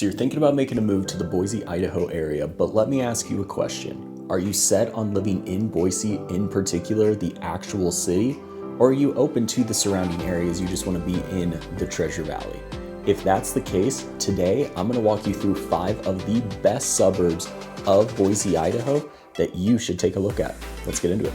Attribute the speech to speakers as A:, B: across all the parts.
A: So you're thinking about making a move to the Boise, Idaho area, but let me ask you a question. Are you set on living in Boise, in particular, the actual city? Or are you open to the surrounding areas, you just want to be in the Treasure Valley? If that's the case, today I'm going to walk you through 5 of the best suburbs of Boise, Idaho that you should take a look at. Let's get into it.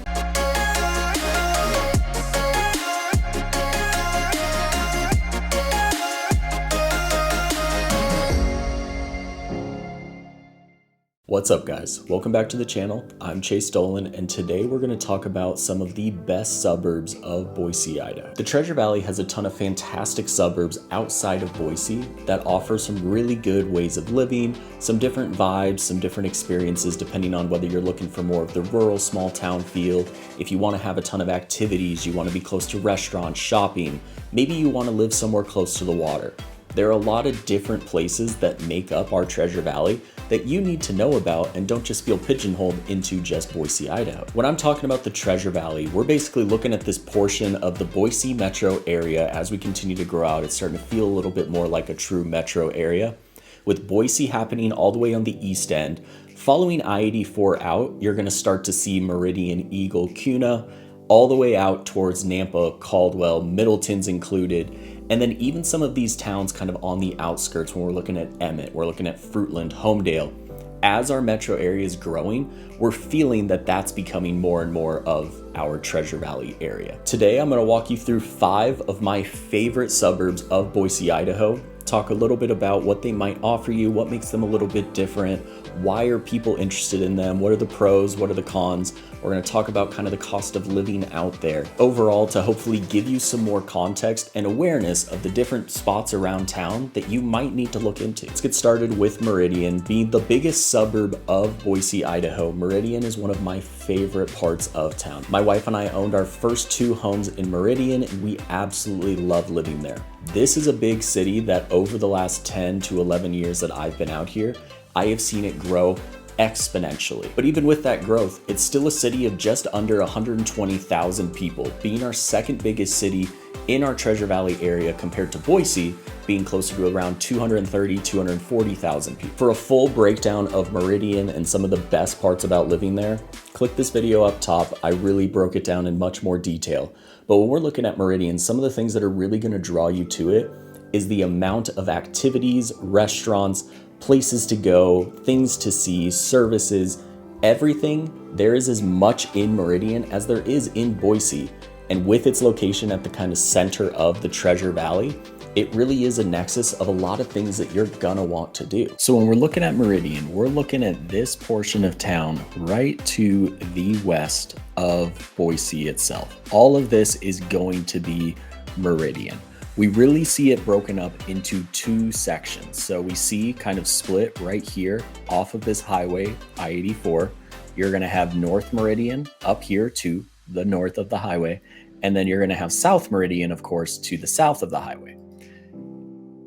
A: What's up guys? Welcome back to the channel. I'm Dolan, and today we're going to talk about some of the best suburbs of Boise, Idaho. The Treasure Valley has a ton of fantastic suburbs outside of Boise that offer some really good ways of living, some different vibes, some different experiences depending on whether you're looking for more of the rural small town feel, if you want to have a ton of activities, you want to be close to restaurants, shopping, maybe you want to live somewhere close to the water. There are a lot of different places that make up our Treasure Valley that you need to know about and don't just feel pigeonholed into just Boise, Idaho. When I'm talking about the Treasure Valley, we're basically looking at this portion of the Boise Metro area. As we continue to grow out, it's starting to feel a little bit more like a true metro area. With Boise happening all the way on the east end, following I-84 out, you're gonna start to see Meridian, Eagle, Kuna, all the way out towards Nampa, Caldwell, Middleton's included. And then even some of these towns kind of on the outskirts, when we're looking at Emmett, we're looking at Fruitland, Homedale. As our metro area is growing, we're feeling that that's becoming more and more of our Treasure Valley area. Today, I'm gonna walk you through 5 of my favorite suburbs of Boise, Idaho, talk a little bit about what they might offer you, what makes them a little bit different, why are people interested in them, what are the pros, what are the cons. We're going to talk about kind of the cost of living out there overall to hopefully give you some more context and awareness of the different spots around town that you might need to look into. Let's get started with Meridian. Being the biggest suburb of Boise, Idaho, Meridian is one of my favorite parts of town. My wife and I owned our first 2 homes in Meridian, and we absolutely love living there. This is a big city that over the last 10 to 11 years that I've been out here, I have seen it grow exponentially. But even with that growth, it's still a city of just under 120,000 people, being our second biggest city in our Treasure Valley area compared to Boise being closer to around 230, 240,000 people. For a full breakdown of Meridian and some of the best parts about living there, click this video up top. I really broke it down in much more detail. But when we're looking at Meridian, some of the things that are really going to draw you to it is the amount of activities, restaurants, places to go, things to see, services, everything. There is as much in Meridian as there is in Boise. And with its location at the kind of center of the Treasure Valley, it really is a nexus of a lot of things that you're gonna want to do. So when we're looking at Meridian, we're looking at this portion of town right to the west of Boise itself. All of this is going to be Meridian. We really see it broken up into 2 sections. So we see kind of split right here off of this highway, I-84. You're gonna have North Meridian up here to the north of the highway. And then you're gonna have South Meridian, of course, to the south of the highway.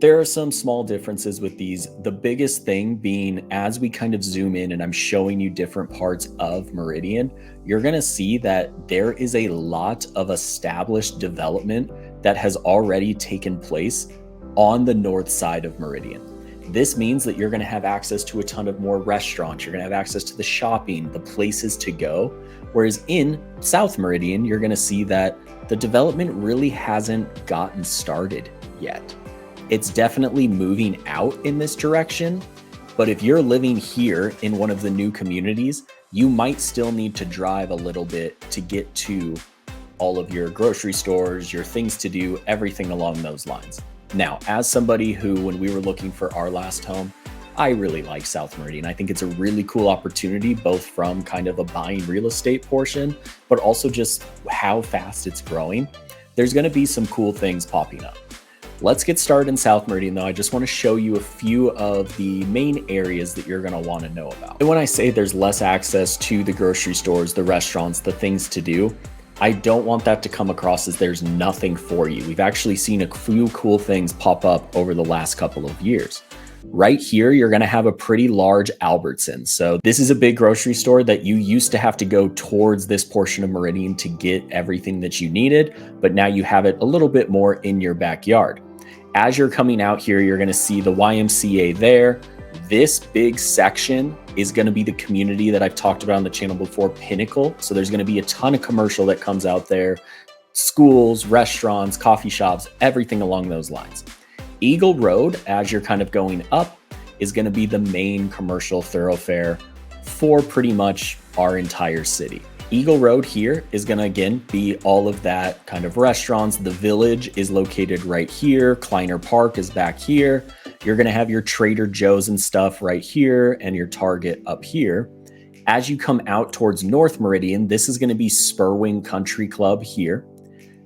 A: There are some small differences with these. The biggest thing being, as we kind of zoom in and I'm showing you different parts of Meridian, you're gonna see that there is a lot of established development that has already taken place on the north side of Meridian. This means that you're gonna have access to a ton of more restaurants, you're gonna have access to the shopping, the places to go. Whereas in South Meridian, you're gonna see that the development really hasn't gotten started yet. It's definitely moving out in this direction, but if you're living here in one of the new communities, you might still need to drive a little bit to get to all of your grocery stores, your things to do, everything along those lines. Now, as somebody who, when we were looking for our last home, I really like South Meridian. I think it's a really cool opportunity, both from kind of a buying real estate portion, but also just how fast it's growing. There's gonna be some cool things popping up. Let's get started in South Meridian though. I just want to show you a few of the main areas that you're going to want to know about. And when I say there's less access to the grocery stores, the restaurants, the things to do, I don't want that to come across as there's nothing for you. We've actually seen a few cool things pop up over the last couple of years. Right here, you're going to have a pretty large Albertsons. So this is a big grocery store that you used to have to go towards this portion of Meridian to get everything that you needed, but now you have it a little bit more in your backyard. As you're coming out here, you're gonna see the YMCA there. This big section is gonna be the community that I've talked about on the channel before, Pinnacle. So there's gonna be a ton of commercial that comes out there, schools, restaurants, coffee shops, everything along those lines. Eagle Road, as you're kind of going up, is gonna be the main commercial thoroughfare for pretty much our entire city. Eagle Road here is gonna again be all of that kind of restaurants. The Village is located right here. Kleiner Park is back here. You're gonna have your Trader Joe's and stuff right here and your Target up here. As you come out towards North Meridian, this is gonna be Spurwing Country Club here.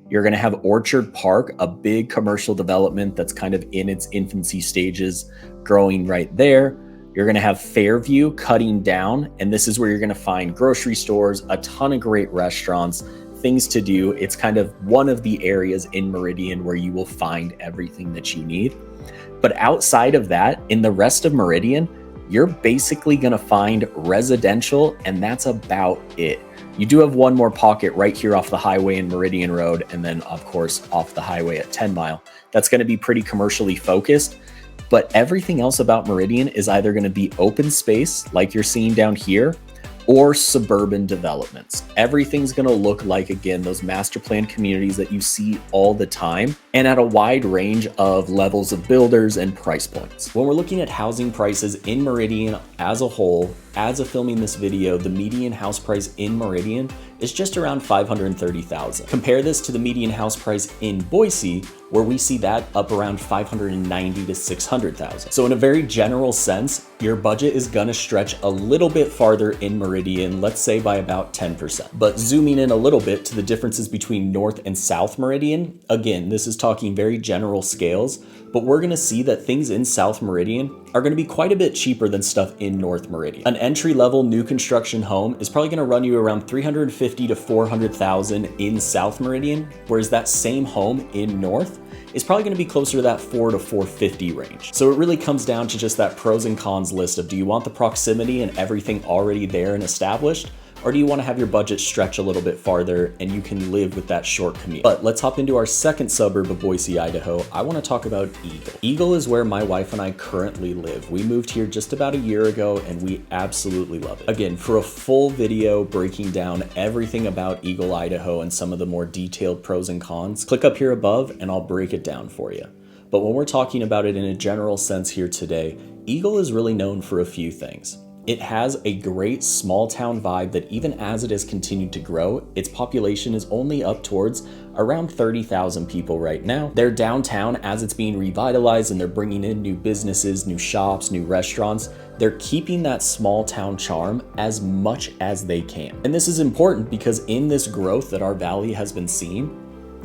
A: You're gonna have Orchard Park, a big commercial development that's kind of in its infancy stages, growing right there. You're gonna have Fairview cutting down, and this is where you're gonna find grocery stores, a ton of great restaurants, things to do. It's kind of one of the areas in Meridian where you will find everything that you need. But outside of that, in the rest of Meridian, you're basically gonna find residential, and that's about it. You do have one more pocket right here off the highway in Meridian Road, and then of course off the highway at 10 Mile. That's gonna be pretty commercially focused. But everything else about Meridian is either going to be open space like you're seeing down here or suburban developments. Everything's going to look like, again, those master plan communities that you see all the time and at a wide range of levels of builders and price points. When we're looking at housing prices in Meridian as a whole, as of filming this video, the median house price in Meridian is just around $530,000. Compare this to the median house price in Boise, where we see that up around $590,000 to $600,000. So in a very general sense, your budget is gonna stretch a little bit farther in Meridian, let's say by about 10%. But zooming in a little bit to the differences between North and South Meridian, again, this is talking very general scales, but we're gonna see that things in South Meridian are gonna be quite a bit cheaper than stuff in North Meridian. An entry-level new construction home is probably gonna run you around $350,000 to $400,000 in South Meridian, whereas that same home in North is probably gonna be closer to that $400,000 to $450,000 range. So it really comes down to just that pros and cons list of, do you want the proximity and everything already there and established? Or do you want to have your budget stretch a little bit farther and you can live with that short commute? But let's hop into our second suburb of Boise, Idaho. I want to talk about Eagle. Eagle is where my wife and I currently live. We moved here just about a year ago and we absolutely love it. Again, for a full video breaking down everything about Eagle, Idaho and some of the more detailed pros and cons, click up here above and I'll break it down for you. But when we're talking about it in a general sense here today, Eagle is really known for a few things. It has a great small town vibe that even as it has continued to grow, its population is only up towards around 30,000 people right now. Their downtown, as it's being revitalized and they're bringing in new businesses, new shops, new restaurants, they're keeping that small town charm as much as they can. And this is important because in this growth that our valley has been seeing,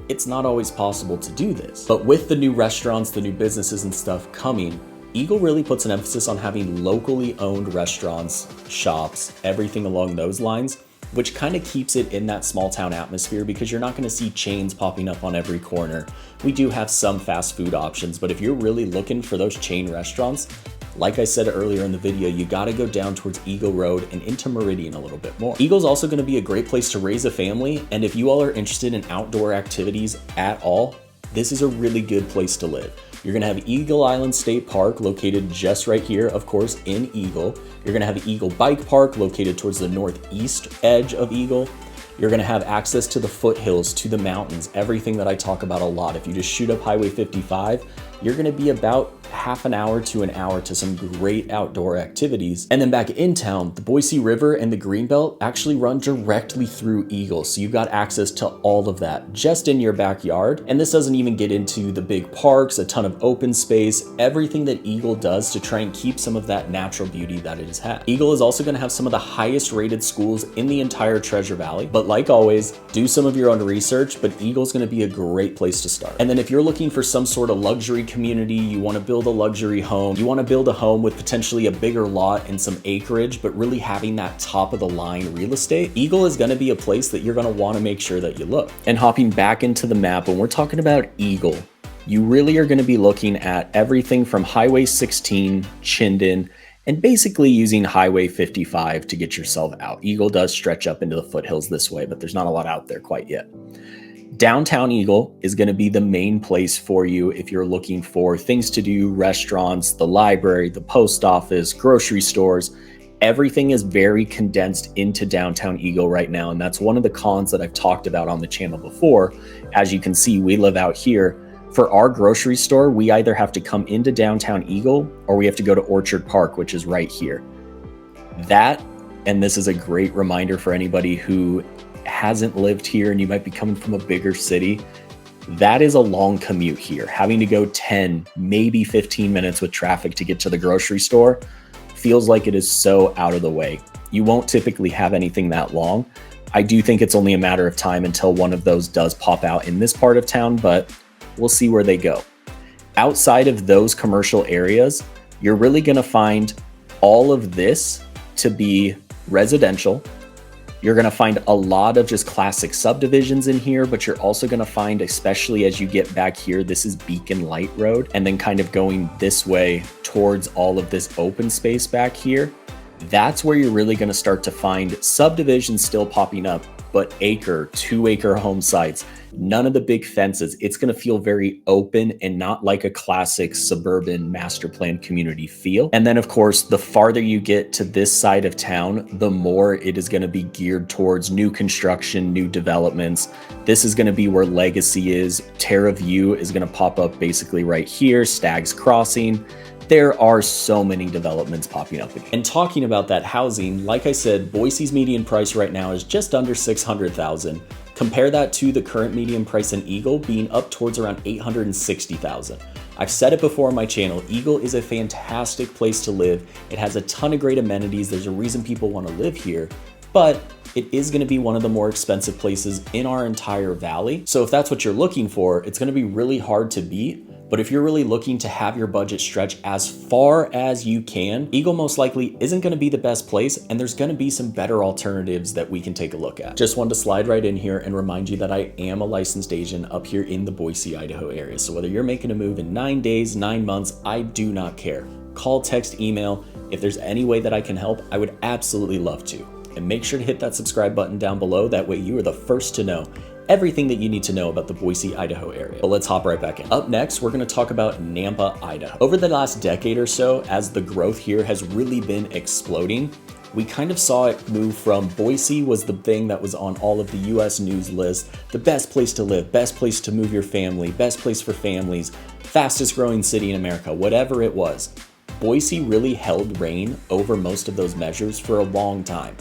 A: it's not always possible to do this. But with the new restaurants, the new businesses and stuff coming, Eagle really puts an emphasis on having locally owned restaurants, shops, everything along those lines, which kind of keeps it in that small town atmosphere because you're not going to see chains popping up on every corner. We do have some fast food options, but if you're really looking for those chain restaurants, like I said earlier in the video, you got to go down towards Eagle Road and into Meridian a little bit more. Eagle's also going to be a great place to raise a family, and if you all are interested in outdoor activities at all, this is a really good place to live. You're gonna have Eagle Island State Park located just right here, of course, in Eagle. You're gonna have Eagle Bike Park located towards the northeast edge of Eagle. You're gonna have access to the foothills, to the mountains, everything that I talk about a lot. If you just shoot up Highway 55, you're gonna be about half an hour to an hour to some great outdoor activities. And then back in town, the Boise River and the Greenbelt actually run directly through Eagle. So you've got access to all of that just in your backyard. And this doesn't even get into the big parks, a ton of open space, everything that Eagle does to try and keep some of that natural beauty that it has had. Eagle is also gonna have some of the highest rated schools in the entire Treasure Valley. But like always, do some of your own research, but Eagle's gonna be a great place to start. And then if you're looking for some sort of luxury community, you wanna build a luxury home, you wanna build a home with potentially a bigger lot and some acreage, but really having that top of the line real estate, Eagle is gonna be a place that you're gonna wanna make sure that you look. And hopping back into the map, when we're talking about Eagle, you really are gonna be looking at everything from Highway 16, Chinden, and basically using Highway 55 to get yourself out. Eagle does stretch up into the foothills this way, but there's not a lot out there quite yet. Downtown Eagle is going to be the main place for you if you're looking for things to do, restaurants, the library, the post office, grocery stores. Everything is very condensed into downtown Eagle right now, and that's one of the cons that I've talked about on the channel before. As you can see, we live out here. For our grocery store, we either have to come into downtown Eagle or we have to go to Orchard Park, which is right here. That, and this is a great reminder for anybody who hasn't lived here and you might be coming from a bigger city, that is a long commute here. Having to go 10, maybe 15 minutes with traffic to get to the grocery store feels like it is so out of the way. You won't typically have anything that long. I do think it's only a matter of time until one of those does pop out in this part of town, but we'll see where they go. Outside of those commercial areas, you're really gonna find all of this to be residential. You're gonna find a lot of just classic subdivisions in here, but you're also gonna find, especially as you get back here, this is Beacon Light Road, and then kind of going this way towards all of this open space back here. That's where you're really gonna start to find subdivisions still popping up, but acre, 2-acre home sites, none of the big fences. It's gonna feel very open and not like a classic suburban master plan community feel. And then of course, the farther you get to this side of town, the more it is gonna be geared towards new construction, new developments. This is gonna be where Legacy is. Terra View is gonna pop up basically right here, Stag's Crossing. There are so many developments popping up again. And talking about that housing, like I said, Boise's median price right now is just under $600,000. Compare that to the current median price in Eagle being up towards around $860,000. I've said it before on my channel, Eagle is a fantastic place to live. It has a ton of great amenities. There's a reason people want to live here, but it is going to be one of the more expensive places in our entire valley. So if that's what you're looking for, it's going to be really hard to beat. But if you're really looking to have your budget stretch as far as you can, Eagle most likely isn't going to be the best place, and there's going to be some better alternatives that we can take a look at. Just wanted to slide right in here and remind you that I am a licensed agent up here in the Boise, Idaho area. So whether you're making a move in 9 days, 9 months, I do not care. Call, text, email. If there's any way that I can help, I would absolutely love to. And make sure to hit that subscribe button down below. That way you are the first to know everything that you need to know about the Boise, Idaho area. But let's hop right back in. Up next, we're gonna talk about Nampa, Idaho. Over the last decade or so, as the growth here has really been exploding, we kind of saw it move from Boise was the thing that was on all of the US news list, the best place to live, best place to move your family, best place for families, fastest growing city in America, whatever it was. Boise really held reign over most of those measures for a long time.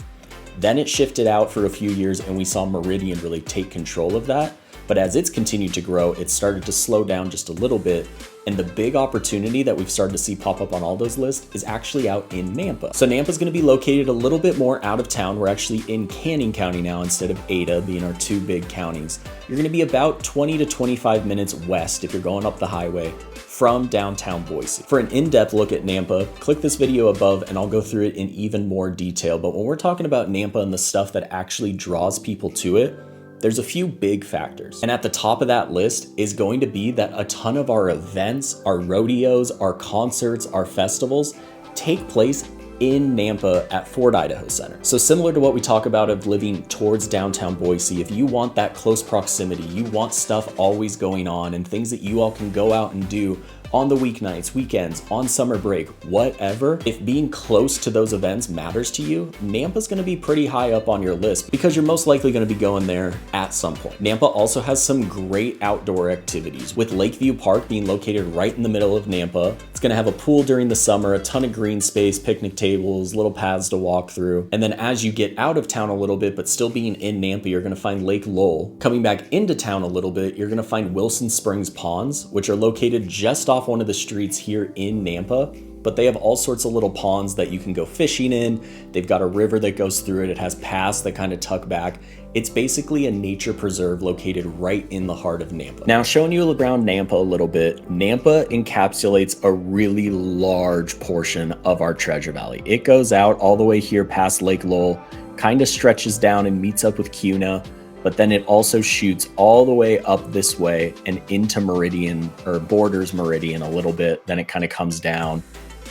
A: Then it shifted out for a few years and we saw Meridian really take control of that. But as it's continued to grow, it started to slow down just a little bit. And the big opportunity that we've started to see pop up on all those lists is actually out in Nampa. So Nampa is going to be located a little bit more out of town. We're actually in Canning County now instead of Ada being our two big counties. You're going to be about 20 to 25 minutes west if you're going up the highway from downtown Boise. For an in-depth look at Nampa, click this video above and I'll go through it in even more detail. But when we're talking about Nampa and the stuff that actually draws people to it, there's a few big factors. And at the top of that list is going to be that a ton of our events, our rodeos, our concerts, our festivals take place in Nampa at Fort Idaho Center. So similar to what we talk about of living towards downtown Boise, if you want that close proximity, you want stuff always going on and things that you all can go out and do on the weeknights, weekends, on summer break, whatever, if being close to those events matters to you, Nampa's gonna be pretty high up on your list because you're most likely gonna be going there at some point. Nampa also has some great outdoor activities, with Lakeview Park being located right in the middle of Nampa. It's gonna have a pool during the summer, a ton of green space, picnic tables, little paths to walk through. And then as you get out of town a little bit, but still being in Nampa, you're gonna find Lake Lowell. Coming back into town a little bit, you're gonna find Wilson Springs Ponds, which are located just off one of the streets here in Nampa, but they have all sorts of little ponds that you can go fishing in. They've got a river that goes through it. It has paths that kind of tuck back. It's basically a nature preserve located right in the heart of Nampa. Now, showing you around Nampa a little bit, Nampa encapsulates a really large portion of our Treasure Valley. It goes out all the way here past Lake Lowell, kind of stretches down and meets up with Kuna, but then it also shoots all the way up this way and into Meridian, or borders Meridian a little bit. Then it kind of comes down.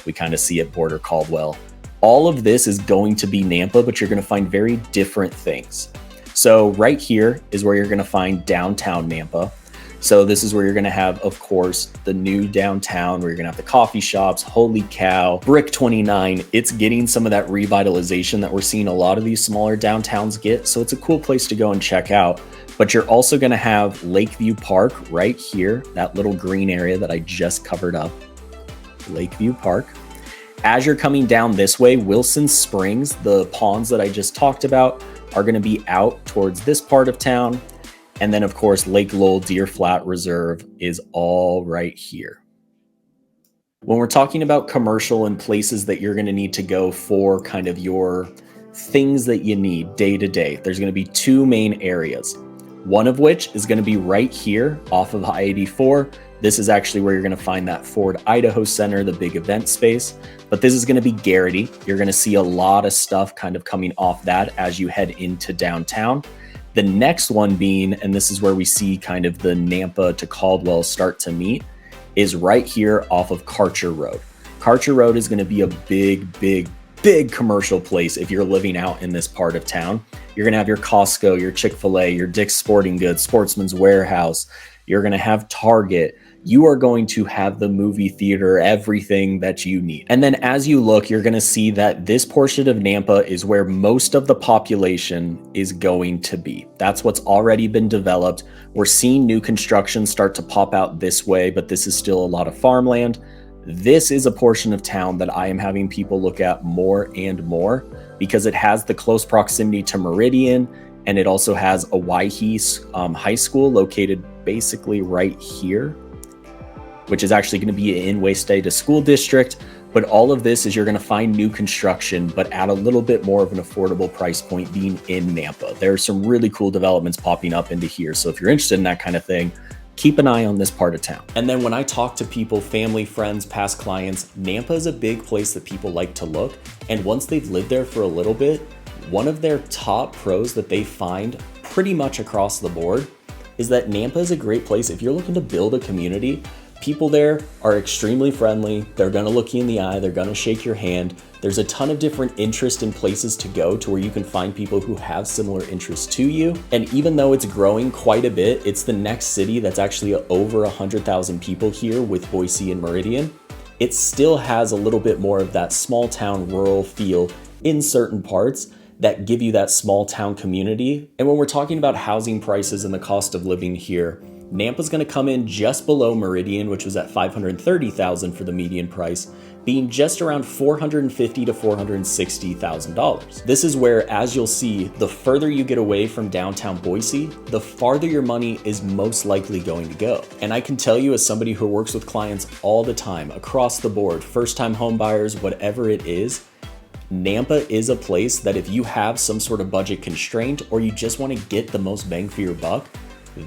A: We kind of see it border Caldwell. All of this is going to be Nampa, but you're going to find very different things. So right here is where you're going to find downtown Nampa. So this is where you're going to have, of course, the new downtown where you're going to have the coffee shops. Holy cow, Brick 29. It's getting some of that revitalization that we're seeing a lot of these smaller downtowns get. So it's a cool place to go and check out. But you're also going to have Lakeview Park right here, that little green area that I just covered up. Lakeview Park. As you're coming down this way, Wilson Springs, the ponds that I just talked about, are going to be out towards this part of town. And then, of course, Lake Lowell Deer Flat Reserve is all right here. When we're talking about commercial and places that you're going to need to go for kind of your things that you need day to day, there's going to be two main areas. One of which is going to be right here off of I-84. This is actually where you're going to find that Ford Idaho Center, the big event space. But this is going to be Garrity. You're going to see a lot of stuff kind of coming off that as you head into downtown. The next one being, and this is where we see kind of the Nampa to Caldwell start to meet, is right here off of Karcher Road. Karcher Road is going to be a big commercial place if you're living out in this part of town. You're going to have your Costco, your Chick-fil-A, your Dick's Sporting Goods, Sportsman's Warehouse. You're going to have Target. You are going to have the movie theater, everything that you need. And then as you look, you're going to see that this portion of Nampa is where most of the population is going to be. That's what's already been developed. We're seeing new construction start to pop out this way, but this is still a lot of farmland. This is a portion of town that I am having people look at more and more because it has the close proximity to Meridian, and it also has a Waihe high school located basically right here, which is actually going to be in Waste Data School District. But all of this is you're going to find new construction, but at a little bit more of an affordable price point being in Nampa. There are some really cool developments popping up into here. So if you're interested in that kind of thing, keep an eye on this part of town. And then when I talk to people, family, friends, past clients, Nampa is a big place that people like to look. And once they've lived there for a little bit, one of their top pros that they find pretty much across the board is that Nampa is a great place if you're looking to build a community. People there are extremely friendly. They're going to look you in the eye. They're going to shake your hand. There's a ton of different interest and places to go to where you can find people who have similar interests to you. And even though it's growing quite a bit, it's the next city that's actually over 100,000 people here with Boise and Meridian. It still has a little bit more of that small town rural feel in certain parts that give you that small town community. And when we're talking about housing prices and the cost of living here, Nampa's going to come in just below Meridian, which was at $530,000 for the median price, being just around $450,000 to $460,000. This is where, as you'll see, the further you get away from downtown Boise, the farther your money is most likely going to go. And I can tell you, as somebody who works with clients all the time, across the board, first-time home buyers, whatever it is, Nampa is a place that if you have some sort of budget constraint or you just want to get the most bang for your buck,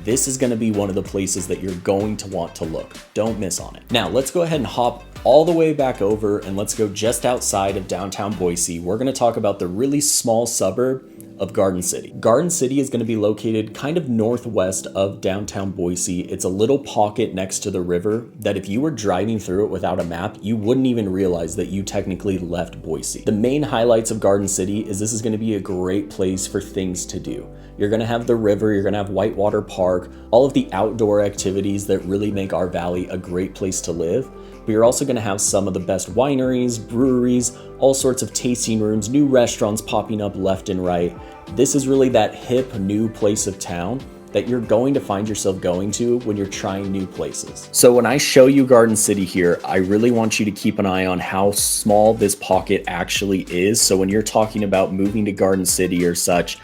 A: this is going to be one of the places that you're going to want to look. Don't miss on it. Now, let's go ahead and hop all the way back over and let's go just outside of downtown Boise. We're going to talk about the really small suburb of Garden City. Garden City is going to be located kind of northwest of downtown Boise. It's a little pocket next to the river that if you were driving through it without a map, you wouldn't even realize that you technically left Boise. The main highlights of Garden City is this is going to be a great place for things to do. You're going to have the river, you're going to have Whitewater Park, all of the outdoor activities that really make our valley a great place to live. But you're also going to have some of the best wineries, breweries, all sorts of tasting rooms, new restaurants popping up left and right. This is really that hip new place of town that you're going to find yourself going to when you're trying new places. So when I show you Garden City here, I really want you to keep an eye on how small this pocket actually is. So when you're talking about moving to Garden City or such,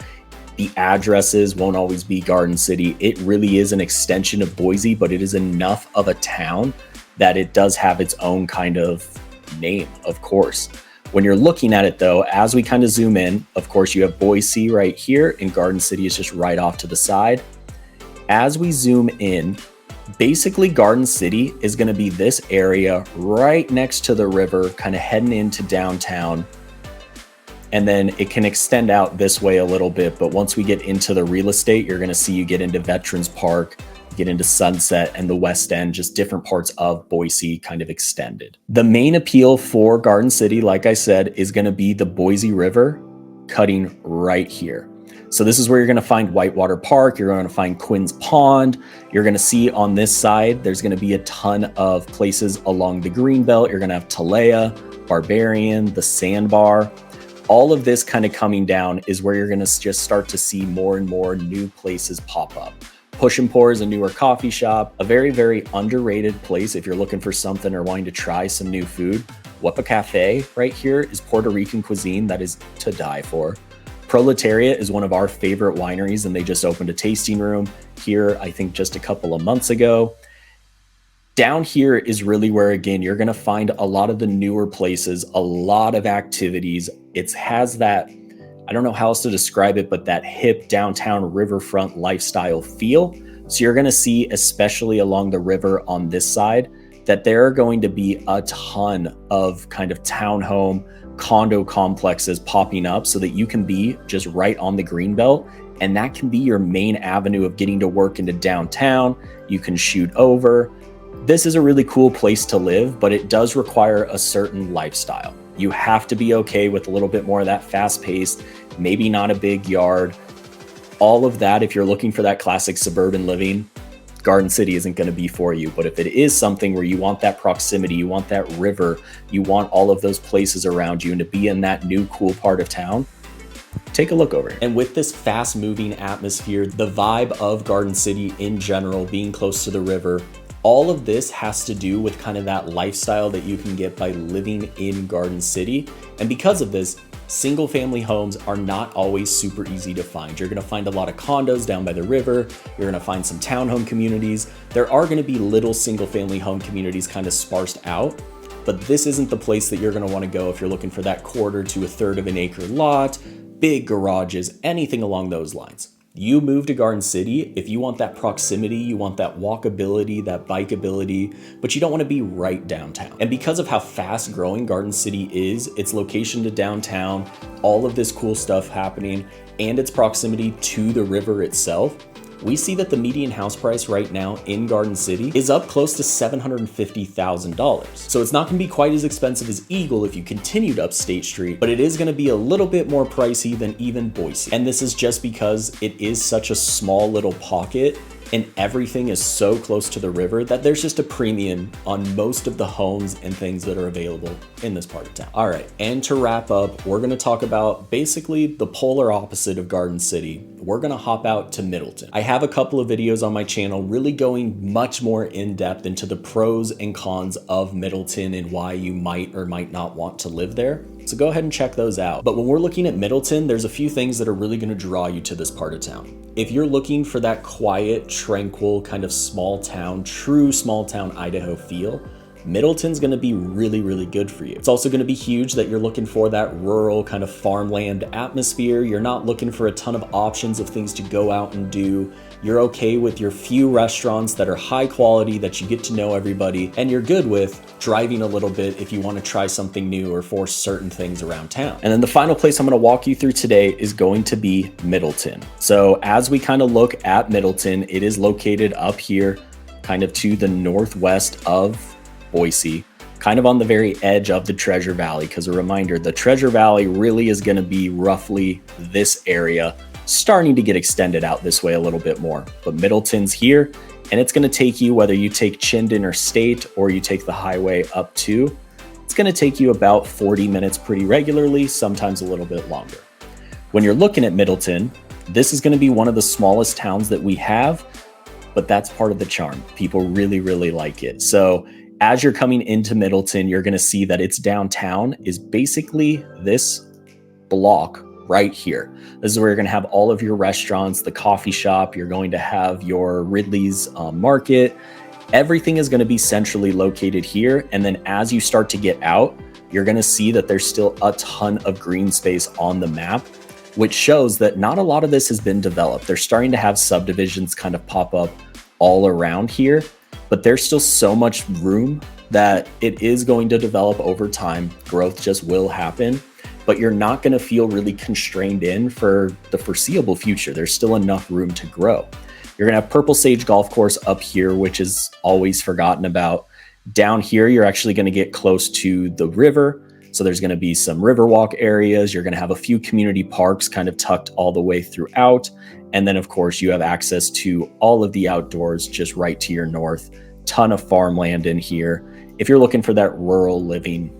A: the addresses won't always be Garden City. It really is an extension of Boise, but it is enough of a town that it does have its own kind of name, of course. When you're looking at it though, as we kind of zoom in, of course you have Boise right here and Garden City is just right off to the side. As we zoom in, basically Garden City is going to be this area right next to the river, kind of heading into downtown. And then it can extend out this way a little bit, but once we get into the real estate, you're going to see you get into Veterans Park, get into Sunset and the West End, just different parts of Boise kind of extended. The main appeal for Garden City, like I said, is going to be the Boise River cutting right here. So this is where you're going to find Whitewater Park. You're going to find Quinn's Pond. You're going to see on this side, there's going to be a ton of places along the Greenbelt. You're going to have Talea, Barbarian, the Sandbar. All of this kind of coming down is where you're going to just start to see more and more new places pop up. Push and Pour is a newer coffee shop, a very, very underrated place if you're looking for something or wanting to try some new food. Wepa Cafe right here is Puerto Rican cuisine that is to die for. Proletariat is one of our favorite wineries, and they just opened a tasting room here, I think just a couple of months ago. Down here is really where, again, you're going to find a lot of the newer places, a lot of activities. It has that, I don't know how else to describe it, but that hip downtown riverfront lifestyle feel. So you're going to see, especially along the river on this side, that there are going to be a ton of kind of townhome condo complexes popping up so that you can be just right on the Greenbelt. And that can be your main avenue of getting to work into downtown. You can shoot over. This is a really cool place to live, but it does require a certain lifestyle. You have to be okay with a little bit more of that fast paced, maybe not a big yard. All of that, if you're looking for that classic suburban living, Garden City isn't going to be for you. But if it is something where you want that proximity, you want that river, you want all of those places around you and to be in that new cool part of town, take a look over here. And with this fast moving atmosphere, the vibe of Garden City in general, being close to the river, all of this has to do with kind of that lifestyle that you can get by living in Garden City. And because of this, single family homes are not always super easy to find. You're going to find a lot of condos down by the river. You're going to find some townhome communities. There are going to be little single family home communities kind of sparsed out, but this isn't the place that you're going to want to go if you're looking for that quarter to a third of an acre lot, big garages, anything along those lines. You move to Garden City if you want that proximity, you want that walkability, that bikeability, but you don't want to be right downtown. And because of how fast growing Garden City is, its location to downtown, all of this cool stuff happening, and its proximity to the river itself, we see that the median house price right now in Garden City is up close to $750,000. So it's not going to be quite as expensive as Eagle if you continued up State Street, but it is going to be a little bit more pricey than even Boise. And this is just because it is such a small little pocket and everything is so close to the river that there's just a premium on most of the homes and things that are available in this part of town. All right, and to wrap up, we're gonna talk about basically the polar opposite of Garden City. We're gonna hop out to Middleton. I have a couple of videos on my channel really going much more in depth into the pros and cons of Middleton and why you might or might not want to live there. So go ahead and check those out. But when we're looking at Middleton, there's a few things that are really gonna draw you to this part of town. If you're looking for that quiet, tranquil, kind of small town, true small town Idaho feel, Middleton's gonna be really, really good for you. It's also gonna be huge that you're looking for that rural kind of farmland atmosphere. You're not looking for a ton of options of things to go out and do. You're okay with your few restaurants that are high quality, that you get to know everybody, and you're good with driving a little bit if you want to try something new or for certain things around town. And then the final place I'm going to walk you through today is going to be Middleton. So as we kind of look at Middleton, it is located up here, kind of to the northwest of Boise, kind of on the very edge of the Treasure Valley. Because a reminder, the Treasure Valley really is going to be roughly this area, starting to get extended out this way a little bit more. But Middleton's here, and it's going to take you, whether you take Chinden or State or you take the highway up to, it's going to take you about 40 minutes pretty regularly, sometimes a little bit longer. When you're looking at Middleton, this is going to be one of the smallest towns that we have, but that's part of the charm. People really, really like it. So as you're coming into Middleton, you're going to see that its downtown is basically this block right here. This is where you're going to have all of your restaurants, the coffee shop, you're going to have your Ridley's market. Everything is going to be centrally located here. And then as you start to get out, you're going to see that there's still a ton of green space on the map, which shows that not a lot of this has been developed. They're starting to have subdivisions kind of pop up all around here, but there's still so much room that it is going to develop over time. Growth just will happen, but you're not going to feel really constrained in for the foreseeable future. There's still enough room to grow. You're going to have Purple Sage Golf Course up here, which is always forgotten about. Down here, you're actually going to get close to the river. So there's going to be some riverwalk areas. You're going to have a few community parks kind of tucked all the way throughout. And then, of course, you have access to all of the outdoors just right to your north. Ton of farmland in here. If you're looking for that rural living,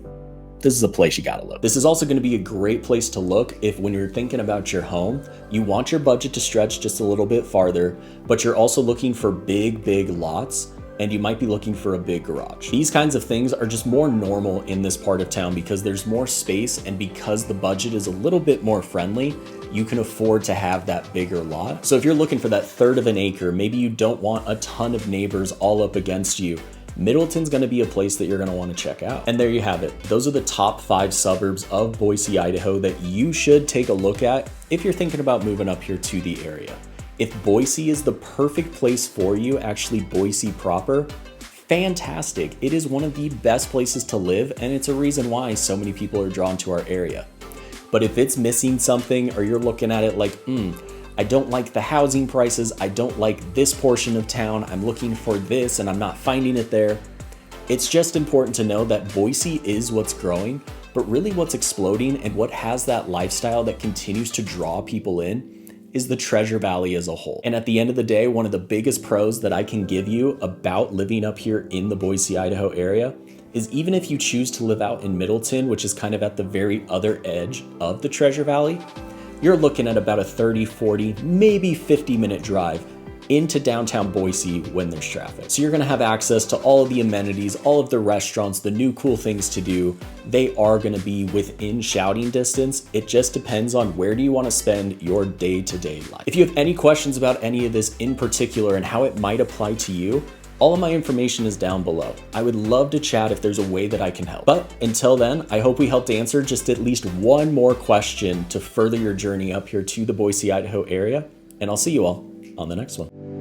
A: this is a place you gotta look. This is also gonna be a great place to look if, when you're thinking about your home, you want your budget to stretch just a little bit farther, but you're also looking for big lots, and you might be looking for a big garage. These kinds of things are just more normal in this part of town because there's more space, and because the budget is a little bit more friendly, you can afford to have that bigger lot. So if you're looking for that third of an acre, maybe you don't want a ton of neighbors all up against you, Middleton's gonna be a place that you're gonna wanna check out. And there you have it. Those are the top 5 suburbs of Boise, Idaho that you should take a look at if you're thinking about moving up here to the area. If Boise is the perfect place for you, actually Boise proper, fantastic. It is one of the best places to live, and it's a reason why so many people are drawn to our area. But if it's missing something, or you're looking at it like, I don't like the housing prices, I don't like this portion of town, I'm looking for this and I'm not finding it there. It's just important to know that Boise is what's growing, but really what's exploding and what has that lifestyle that continues to draw people in is the Treasure Valley as a whole. And at the end of the day, one of the biggest pros that I can give you about living up here in the Boise, Idaho area is even if you choose to live out in Middleton, which is kind of at the very other edge of the Treasure Valley, you're looking at about a 30, 40, maybe 50-minute drive into downtown Boise when there's traffic. So you're gonna have access to all of the amenities, all of the restaurants, the new cool things to do. They are gonna be within shouting distance. It just depends on where do you wanna spend your day-to-day life. If you have any questions about any of this in particular and how it might apply to you, all of my information is down below. I would love to chat if there's a way that I can help. But until then, I hope we helped answer just at least one more question to further your journey up here to the Boise, Idaho area. And I'll see you all on the next one.